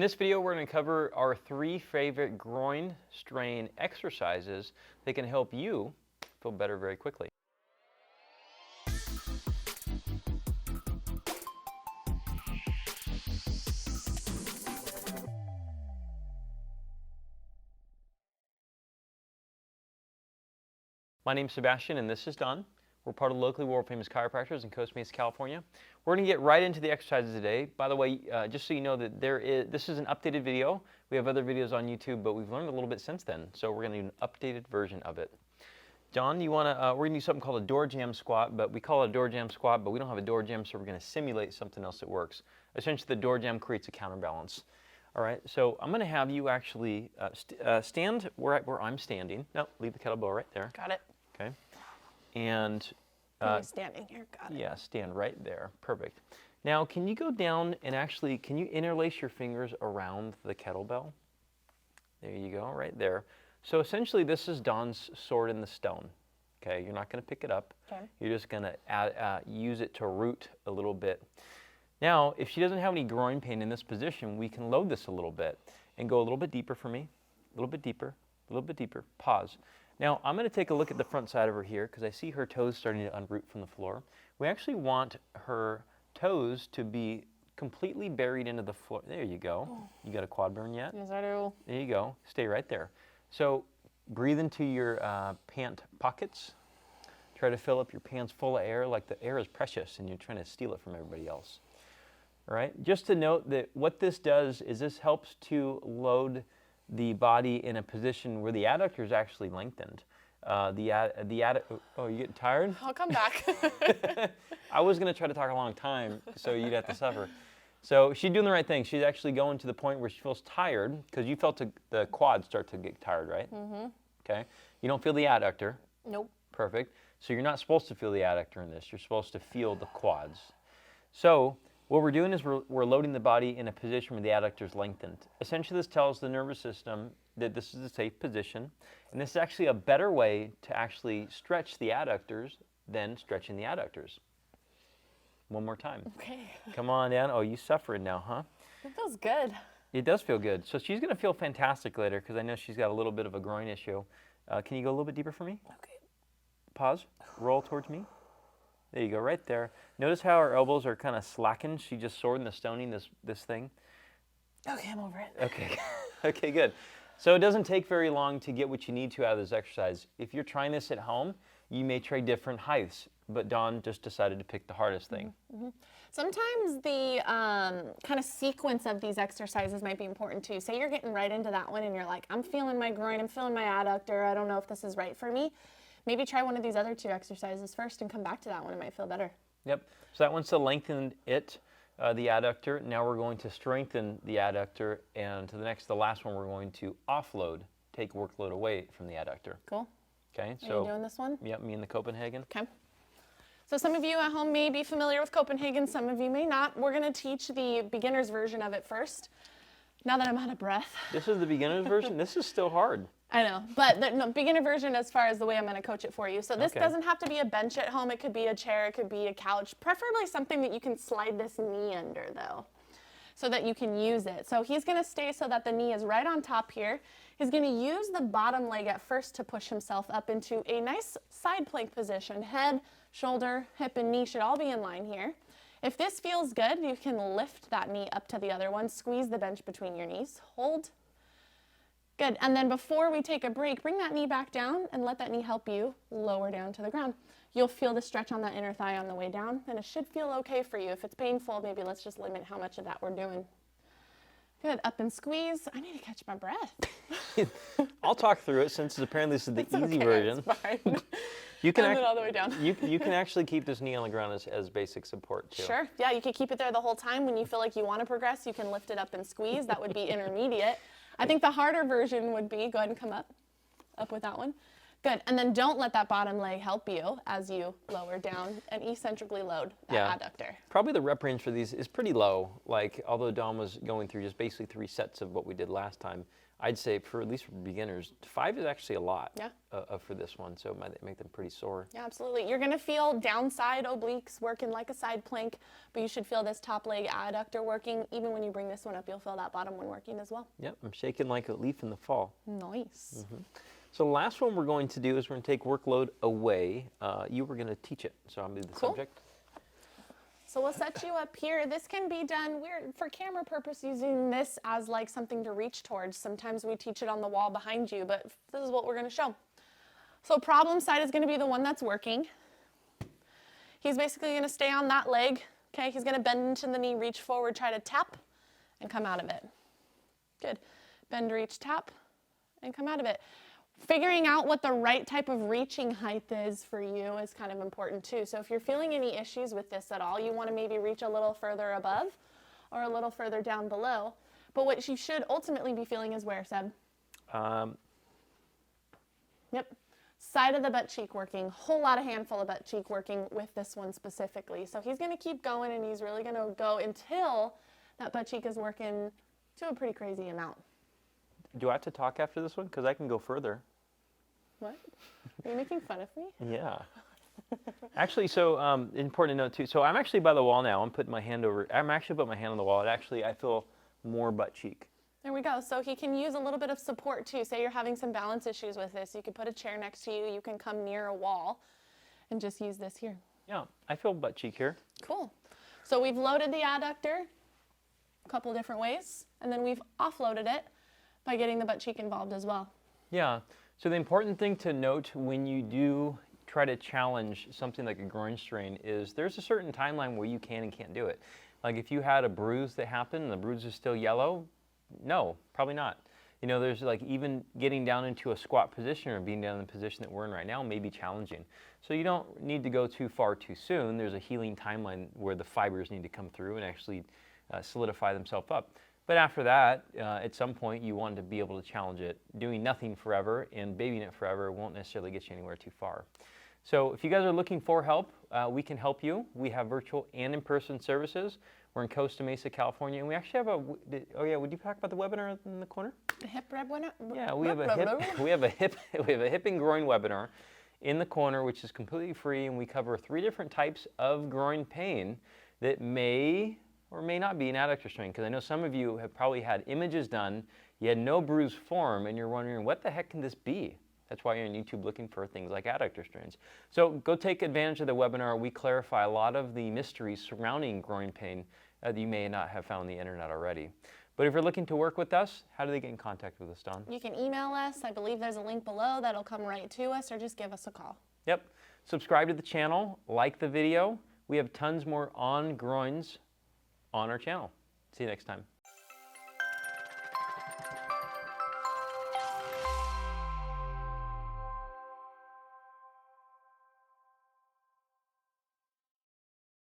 In this video, we're going to cover our 3 favorite groin strain exercises that can help you feel better very quickly. My name is Sebastian and this is DAWNE. We're part of the locally world-famous chiropractors in Costa Mesa, California. We're going to get right into the exercises today. By the way, just so you know that this is an updated video. We have other videos on YouTube, but we've learned a little bit since then, so we're going to do an updated version of it. John, you want to? We're going to do something called a door jam squat, but we call it a door jam squat, but we don't have a door jam, so we're going to simulate something else that works. Essentially, the door jam creates a counterbalance. All right, so I'm going to have you actually stand where I'm standing. No, leave the kettlebell right there. Got it. Okay. And standing here, got it. Yeah, stand right there. Perfect. Now, can you go down and actually, can you interlace your fingers around the kettlebell? There you go, right there. So essentially, this is Dawn's sword in the stone. Okay, you're not going to pick it up. Okay. You're just going to use it to root a little bit. Now, if she doesn't have any groin pain in this position, we can load this a little bit and go a little bit deeper for me. A little bit deeper, a little bit deeper. Pause. Now, I'm going to take a look at the front side of her here because I see her toes starting to unroot from the floor. We actually want her toes to be completely buried into the floor. There you go. You got a quad burn yet? Yes, I do. There you go. Stay right there. So breathe into your pant pockets. Try to fill up your pants full of air, like the air is precious and you're trying to steal it from everybody else. All right? Just to note that what this does is this helps to load the body in a position where the adductor is actually lengthened. Oh, you getting tired? I'll come back. I was going to try to talk a long time, so you'd have to suffer. So she's doing the right thing. She's actually going to the point where she feels tired, because you felt the quads start to get tired, right? Mm-hmm. Okay. You don't feel the adductor. Nope. Perfect. So you're not supposed to feel the adductor in this. You're supposed to feel the quads. So what we're doing is we're loading the body in a position where the adductor is lengthened. Essentially, this tells the nervous system that this is a safe position, and this is actually a better way to actually stretch the adductors than stretching the adductors. One more time. Okay. Come on down. Oh, you suffering now, huh? It feels good. It does feel good. So she's going to feel fantastic later because I know she's got a little bit of a groin issue. Can you go a little bit deeper for me? Okay. Pause. Roll towards me. There you go, right there. Notice how her elbows are kind of slackened. She just sword in the stoning this thing. Okay, I'm over it. Okay. Okay, good. So it doesn't take very long to get what you need to out of this exercise. If you're trying this at home, you may try different heights, but Dawn just decided to pick the hardest thing. Mm-hmm. Sometimes the kind of sequence of these exercises might be important too. Say you're getting right into that one and you're like, I'm feeling my groin, I'm feeling my adductor, I don't know if this is right for me. Maybe try one of these other 2 exercises first and come back to that one. It might feel better. Yep. So that one's to lengthen the adductor. Now we're going to strengthen the adductor, and to the last one, we're going to offload, take workload away from the adductor. Cool. Okay. So are you doing this one? Yep. Me and the Copenhagen. Okay. So some of you at home may be familiar with Copenhagen. Some of you may not. We're going to teach the beginner's version of it first. Now that I'm out of breath. This is the beginner's version. This is still hard. I know, but the beginner version as far as the way I'm going to coach it for you. So this doesn't have to be a bench at home. It could be a chair. It could be a couch. Preferably something that you can slide this knee under, though, so that you can use it. So he's going to stay so that the knee is right on top here. He's going to use the bottom leg at first to push himself up into a nice side plank position. Head, shoulder, hip, and knee should all be in line here. If this feels good, you can lift that knee up to the other one. Squeeze the bench between your knees. Hold. Good, and then before we take a break, bring that knee back down and let that knee help you lower down to the ground. You'll feel the stretch on that inner thigh on the way down, and it should feel okay for you. If it's painful, maybe let's just limit how much of that we're doing. Good, up and squeeze. I need to catch my breath. I'll talk through it since apparently this is the easy version. It's fine. You can and then all the way down. you can actually keep this knee on the ground as basic support too. Sure, yeah, you can keep it there the whole time. When you feel like you want to progress, you can lift it up and squeeze. That would be intermediate. I think the harder version would be, go ahead and come up with that one. Good, and then don't let that bottom leg help you as you lower down and eccentrically load that adductor. Probably the rep range for these is pretty low. Like, although Dawn was going through just basically 3 sets of what we did last time, I'd say for at least for beginners, 5 is actually a lot for this one, so it might make them pretty sore. Yeah, absolutely. You're going to feel downside obliques working like a side plank, but you should feel this top leg adductor working. Even when you bring this one up, you'll feel that bottom one working as well. Yep, I'm shaking like a leaf in the fall. Nice. So the last one we're going to do is we're going to take workload away. You were going to teach it, so I'll be the subject. So we'll set you up here. This can be done, we're for camera purpose using this as like something to reach towards. Sometimes we teach it on the wall behind you, but this is what we're going to show. So problem side is going to be the one that's working. He's basically going to stay on that leg. Okay, he's going to bend into the knee, reach forward, try to tap, and come out of it. Good. Bend, reach, tap, and come out of it. Figuring out what the right type of reaching height is for you is kind of important too. So if you're feeling any issues with this at all, you want to maybe reach a little further above or a little further down below. But what you should ultimately be feeling is where, Seb? Yep. Side of the butt cheek working. Whole lot of handful of butt cheek working with this one specifically. So he's going to keep going and he's really going to go until that butt cheek is working to a pretty crazy amount. Do I have to talk after this one? Because I can go further. What? Are you making fun of me? Yeah. Actually, so important to note too. So I'm actually by the wall now. I'm putting my hand over. I'm actually putting my hand on the wall. I feel more butt cheek. There we go. So he can use a little bit of support too. Say you're having some balance issues with this. You can put a chair next to you. You can come near a wall and just use this here. Yeah, I feel butt cheek here. Cool. So we've loaded the adductor a couple different ways, and then we've offloaded it by getting the butt cheek involved as well. Yeah. So the important thing to note when you do try to challenge something like a groin strain is there's a certain timeline where you can and can't do it. Like if you had a bruise that happened and the bruise is still yellow, no, probably not. You know, there's like even getting down into a squat position or being down in the position that we're in right now may be challenging. So you don't need to go too far too soon. There's a healing timeline where the fibers need to come through and actually solidify themselves up. But after that, at some point, you want to be able to challenge it. Doing nothing forever and babying it forever won't necessarily get you anywhere too far. So if you guys are looking for help, we can help you. We have virtual and in-person services. We're in Costa Mesa, California, and we actually have a, oh yeah, would you talk about the webinar in the corner? The hip rep webinar? Yeah, we have a hip and groin webinar in the corner, which is completely free, and we cover 3 different types of groin pain that may or may not be an adductor strain, because I know some of you have probably had images done, you had no bruise form, and you're wondering, what the heck can this be? That's why you're on YouTube looking for things like adductor strains. So go take advantage of the webinar. We clarify a lot of the mysteries surrounding groin pain that you may not have found on the internet already. But if you're looking to work with us, how do they get in contact with us, Dawn? You can email us. I believe there's a link below that'll come right to us, or just give us a call. Yep. Subscribe to the channel, like the video. We have tons more on groins on our channel. See you next time.